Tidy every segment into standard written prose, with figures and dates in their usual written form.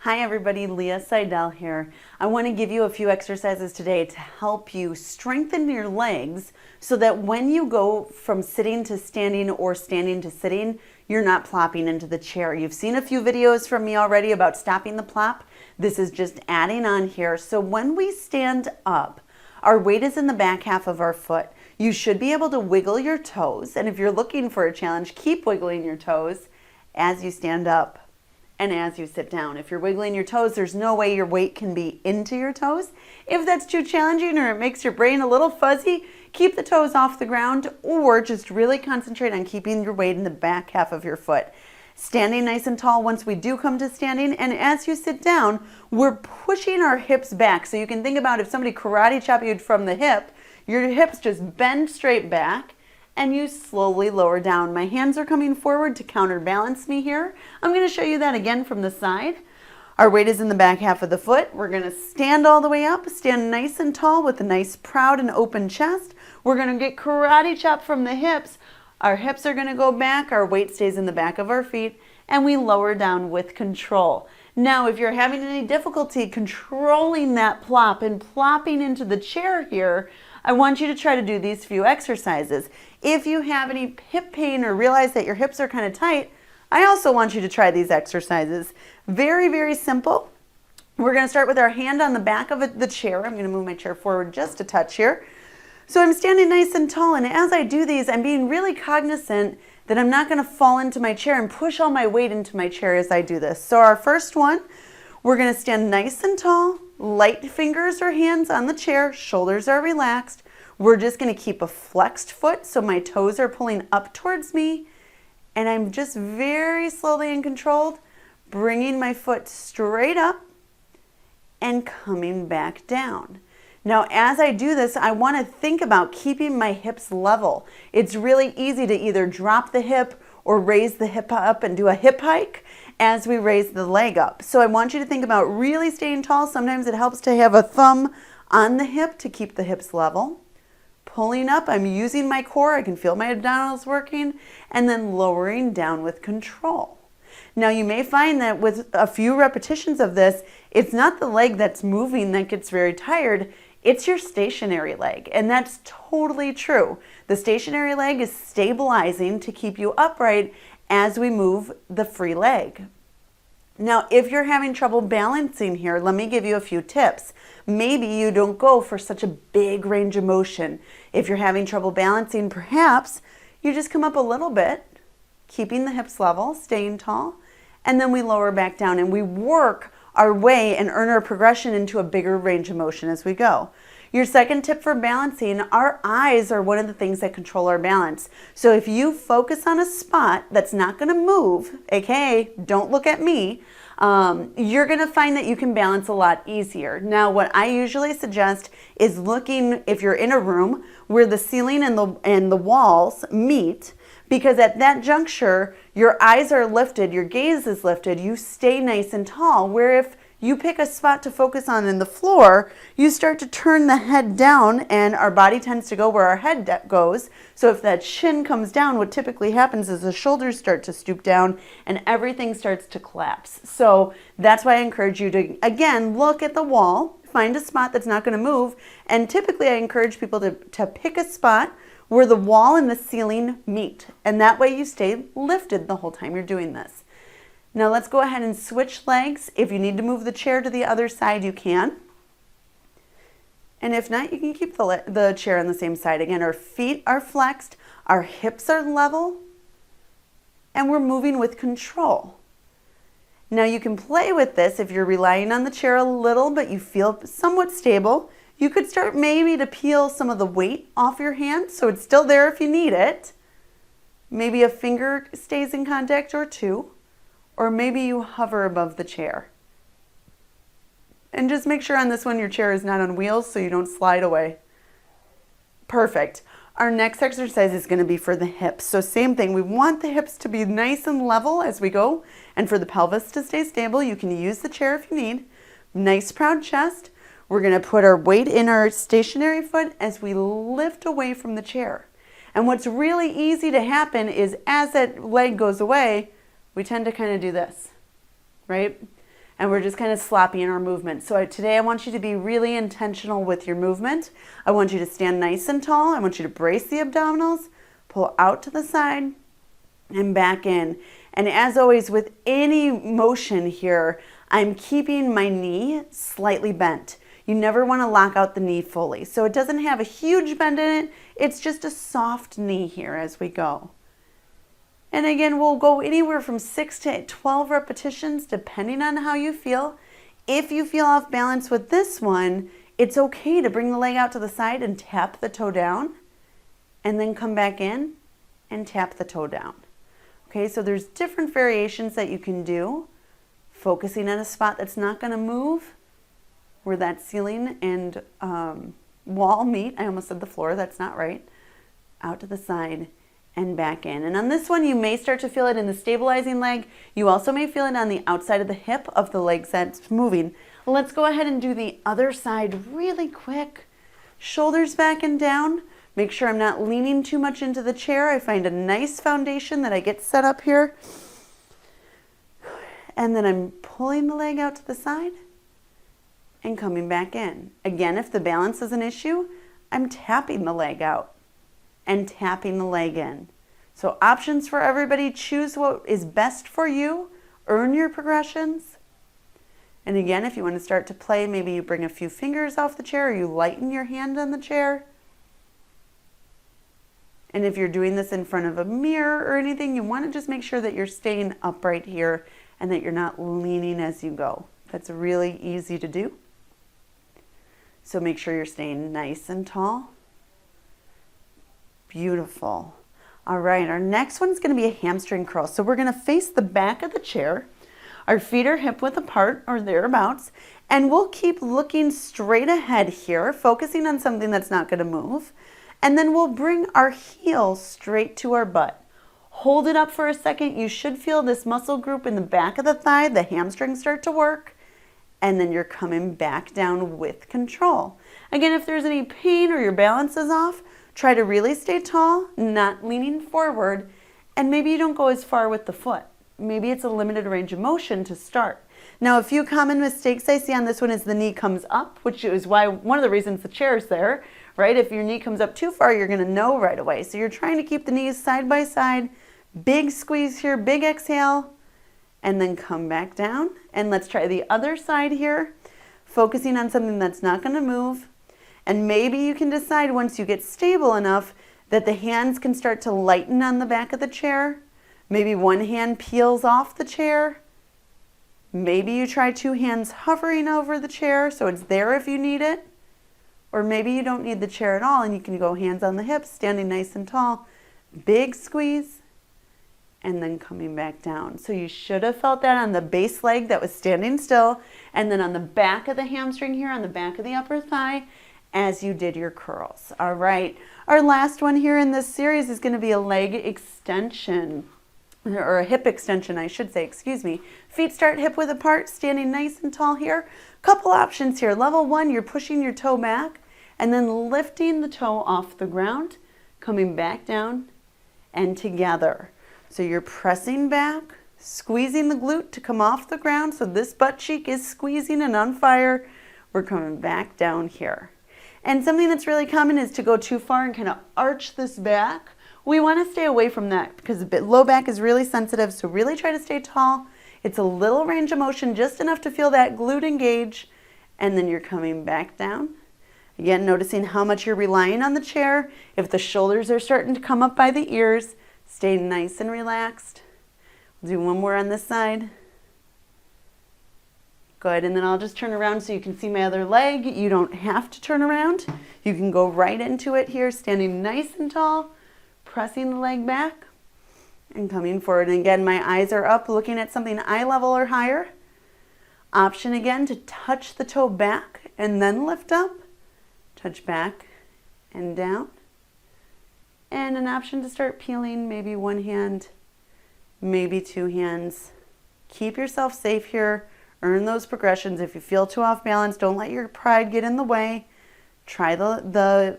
Hi everybody, Leah Seidel here. I want to give you a few exercises today to help you strengthen your legs so that when you go from sitting to standing or standing to sitting, you're not plopping into the chair. You've seen a few videos from me already about stopping the plop. This is just adding on here. So when we stand up, our weight is in the back half of our foot. You should be able to wiggle your toes, and if you're looking for a challenge, keep wiggling your toes as you stand up and as you sit down. If you're wiggling your toes, there's no way your weight can be into your toes. If that's too challenging or it makes your brain a little fuzzy, keep the toes off the ground or just really concentrate on keeping your weight in the back half of your foot. Standing nice and tall once we do come to standing, and as you sit down, we're pushing our hips back. So you can think about if somebody karate chopped you from the hip, your hips just bend straight back and you slowly lower down. My hands are coming forward to counterbalance me here. I'm going to show you that again from the side. Our weight is in the back half of the foot. We're going to stand all the way up, stand nice and tall with a nice proud and open chest. We're going to get karate chop from the hips. Our hips are going to go back, our weight stays in the back of our feet, and we lower down with control. Now, if you're having any difficulty controlling that plop and plopping into the chair here, I want you to try to do these few exercises. If you have any hip pain or realize that your hips are kind of tight, I also want you to try these exercises. Very, very simple. We're going to start with our hand on the back of the chair. I'm going to move my chair forward just a touch here. So I'm standing nice and tall, and as I do these, I'm being really cognizant that I'm not going to fall into my chair and push all my weight into my chair as I do this. So our first one, we're going to stand nice and tall, light fingers or hands on the chair, shoulders are relaxed. We're just going to keep a flexed foot so my toes are pulling up towards me, and I'm just very slowly and controlled bringing my foot straight up and coming back down. Now, as I do this, I want to think about keeping my hips level. It's really easy to either drop the hip or raise the hip up and do a hip hike as we raise the leg up. So I want you to think about really staying tall. Sometimes it helps to have a thumb on the hip to keep the hips level. Pulling up, I'm using my core. I can feel my abdominals working, and then lowering down with control. Now you may find that with a few repetitions of this, it's not the leg that's moving that gets very tired. It's your stationary leg, and that's totally true. The stationary leg is stabilizing to keep you upright as we move the free leg. Now, if you're having trouble balancing here, let me give you a few tips. Maybe you don't go for such a big range of motion. If you're having trouble balancing, perhaps you just come up a little bit, keeping the hips level, staying tall, and then we lower back down and we work our way and earn our progression into a bigger range of motion as we go. Your second tip for balancing, our eyes are one of the things that control our balance. So if you focus on a spot that's not going to move, aka don't look at me, you're going to find that you can balance a lot easier. Now, what I usually suggest is looking, if you're in a room where the ceiling and the walls meet, because at that juncture, your eyes are lifted, your gaze is lifted, you stay nice and tall, where if you pick a spot to focus on in the floor, you start to turn the head down, and our body tends to go where our head goes. So if that shin comes down, what typically happens is the shoulders start to stoop down and everything starts to collapse. So that's why I encourage you to, again, look at the wall, find a spot that's not going to move, and typically I encourage people to pick a spot where the wall and the ceiling meet, and that way you stay lifted the whole time you're doing this. Now let's go ahead and switch legs. If you need to move the chair to the other side, you can. And if not, you can keep the chair on the same side. Again, our feet are flexed, our hips are level, and we're moving with control. Now you can play with this if you're relying on the chair a little, but you feel somewhat stable. You could start maybe to peel some of the weight off your hand so it's still there if you need it. Maybe a finger stays in contact or two. Or maybe you hover above the chair. And just make sure on this one your chair is not on wheels so you don't slide away. Perfect. Our next exercise is going to be for the hips. So same thing, we want the hips to be nice and level as we go. And for the pelvis to stay stable, you can use the chair if you need. Nice proud chest. We're going to put our weight in our stationary foot as we lift away from the chair. And what's really easy to happen is as that leg goes away, we tend to kind of do this, right? and we're just kind of sloppy in our movement. So today I want you to be really intentional with your movement. I want you to stand nice and tall. I want you to brace the abdominals, pull out to the side and back in. And as always, with any motion here, I'm keeping my knee slightly bent. You never want to lock out the knee fully. So it doesn't have a huge bend in it. It's just a soft knee here as we go. And again, we'll go anywhere from 6 to 12 repetitions depending on how you feel. If you feel off balance with this one, it's okay to bring the leg out to the side and tap the toe down, and then come back in and tap the toe down. Okay, so there's different variations that you can do, focusing on a spot that's not going to move, where that ceiling and wall meet. I almost said the floor, that's not right. Out to the side and back in. And on this one, you may start to feel it in the stabilizing leg. You also may feel it on the outside of the hip of the legs that's moving. Let's go ahead and do the other side really quick. Shoulders back and down. Make sure I'm not leaning too much into the chair. I find a nice foundation that I get set up here. And then I'm pulling the leg out to the side and coming back in. Again, if the balance is an issue, I'm tapping the leg out and tapping the leg in. So options for everybody. Choose what is best for you. Earn your progressions. And again, if you want to start to play, maybe you bring a few fingers off the chair, or you lighten your hand on the chair. And if you're doing this in front of a mirror or anything, you want to just make sure that you're staying upright here and that you're not leaning as you go. That's really easy to do. So make sure you're staying nice and tall. Beautiful. All right, our next one's going to be a hamstring curl. So we're going to face the back of the chair. Our feet are hip width apart or thereabouts, and we'll keep looking straight ahead here, focusing on something that's not going to move. And then we'll bring our heel straight to our butt. Hold it up for a second. You should feel this muscle group in the back of the thigh, the hamstrings start to work, and then you're coming back down with control. Again, if there's any pain or your balance is off, try to really stay tall, not leaning forward, and maybe you don't go as far with the foot. Maybe it's a limited range of motion to start. Now, a few common mistakes I see on this one is the knee comes up, which is why one of the reasons the chair is there, right? If your knee comes up too far, you're going to know right away. So you're trying to keep the knees side by side. Big squeeze here, big exhale, and then come back down. And let's try the other side here, focusing on something that's not going to move. And maybe you can decide once you get stable enough that the hands can start to lighten on the back of the chair. Maybe one hand peels off the chair. Maybe you try two hands hovering over the chair so it's there if you need it. Or maybe you don't need the chair at all and you can go hands on the hips, standing nice and tall. Big squeeze and then coming back down. So you should have felt that on the base leg that was standing still, and then on the back of the hamstring here, on the back of the upper thigh, as you did your curls. All right, our last one here in this series is going to be a leg extension, or a hip extension, I should say, excuse me. Feet start hip width apart, standing nice and tall here. Couple options here. Level 1, you're pushing your toe back and then lifting the toe off the ground, coming back down and together. So you're pressing back, squeezing the glute to come off the ground. So this butt cheek is squeezing and on fire. We're coming back down here. And something that's really common is to go too far and kind of arch this back. We want to stay away from that because the low back is really sensitive. So really try to stay tall. It's a little range of motion, just enough to feel that glute engage. And then you're coming back down. Again, noticing how much you're relying on the chair. If the shoulders are starting to come up by the ears, stay nice and relaxed. We'll do one more on this side. Good, and then I'll just turn around so you can see my other leg. You don't have to turn around. You can go right into it here, standing nice and tall, pressing the leg back and coming forward. And again, my eyes are up, looking at something eye level or higher. Option again to touch the toe back and then lift up. Touch back and down. And an option to start peeling, maybe one hand, maybe two hands. Keep yourself safe here. Earn those progressions. If you feel too off balance, don't let your pride get in the way. Try the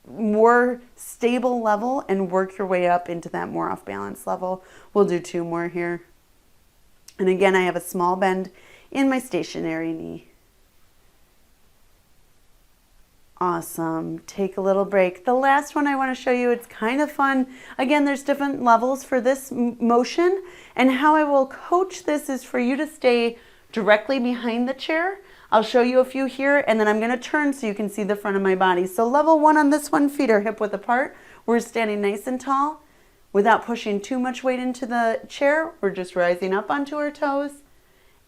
more stable level and work your way up into that more off balance level. We'll do two more here. And again, I have a small bend in my stationary knee. Awesome. Take a little break. The last one I want to show you, it's kind of fun. Again, there's different levels for this motion, and how I will coach this is for you to stay directly behind the chair. I'll show you a few here, and then I'm going to turn so you can see the front of my body. So level 1 on this one, feet are hip width apart. We're standing nice and tall without pushing too much weight into the chair. We're just rising up onto our toes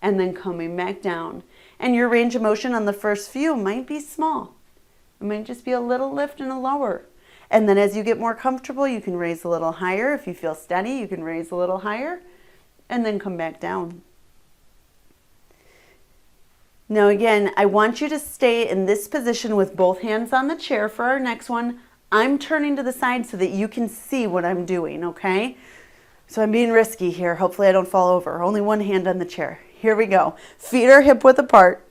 and then coming back down. And your range of motion on the first few might be small. It might just be a little lift and a lower. And then as you get more comfortable, you can raise a little higher. If you feel steady, you can raise a little higher and then come back down. Now again, I want you to stay in this position with both hands on the chair for our next one. I'm turning to the side so that you can see what I'm doing, okay? So I'm being risky here. Hopefully I don't fall over. Only one hand on the chair. Here we go. Feet are hip width apart.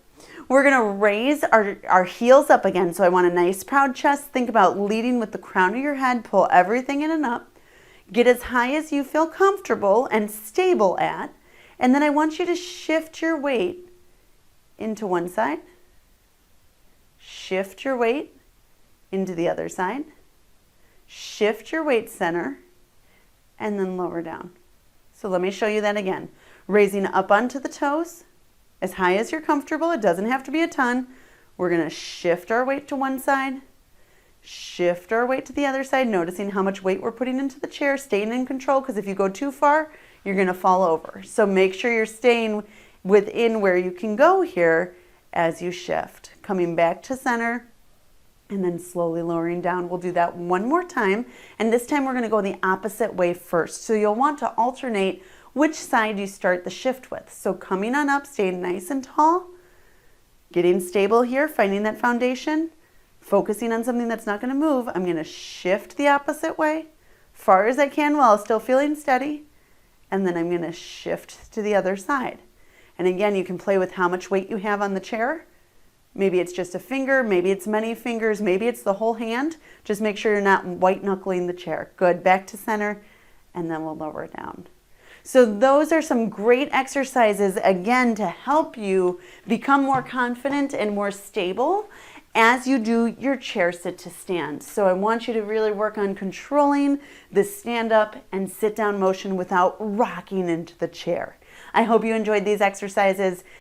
We're going to raise our heels up again. So I want a nice proud chest. Think about leading with the crown of your head. Pull everything in and up. Get as high as you feel comfortable and stable at. And then I want you to shift your weight into one side. Shift your weight into the other side. Shift your weight center. And then lower down. So let me show you that again. Raising up onto the toes. As high as you're comfortable, it doesn't have to be a ton. We're going to shift our weight to one side, shift our weight to the other side, noticing how much weight we're putting into the chair, staying in control, because if you go too far, you're going to fall over. So make sure you're staying within where you can go here as you shift. Coming back to center and then slowly lowering down. We'll do that one more time, and this time we're going to go the opposite way first. So you'll want to alternate which side you start the shift with. So coming on up, staying nice and tall, getting stable here, finding that foundation, focusing on something that's not going to move. I'm going to shift the opposite way, far as I can while still feeling steady, and then I'm going to shift to the other side. And again, you can play with how much weight you have on the chair. Maybe it's just a finger, maybe it's many fingers, maybe it's the whole hand. Just make sure you're not white knuckling the chair. Good, back to center, and then we'll lower down. So those are some great exercises, again, to help you become more confident and more stable as you do your chair sit to stand. So I want you to really work on controlling the stand up and sit down motion without rocking into the chair. I hope you enjoyed these exercises.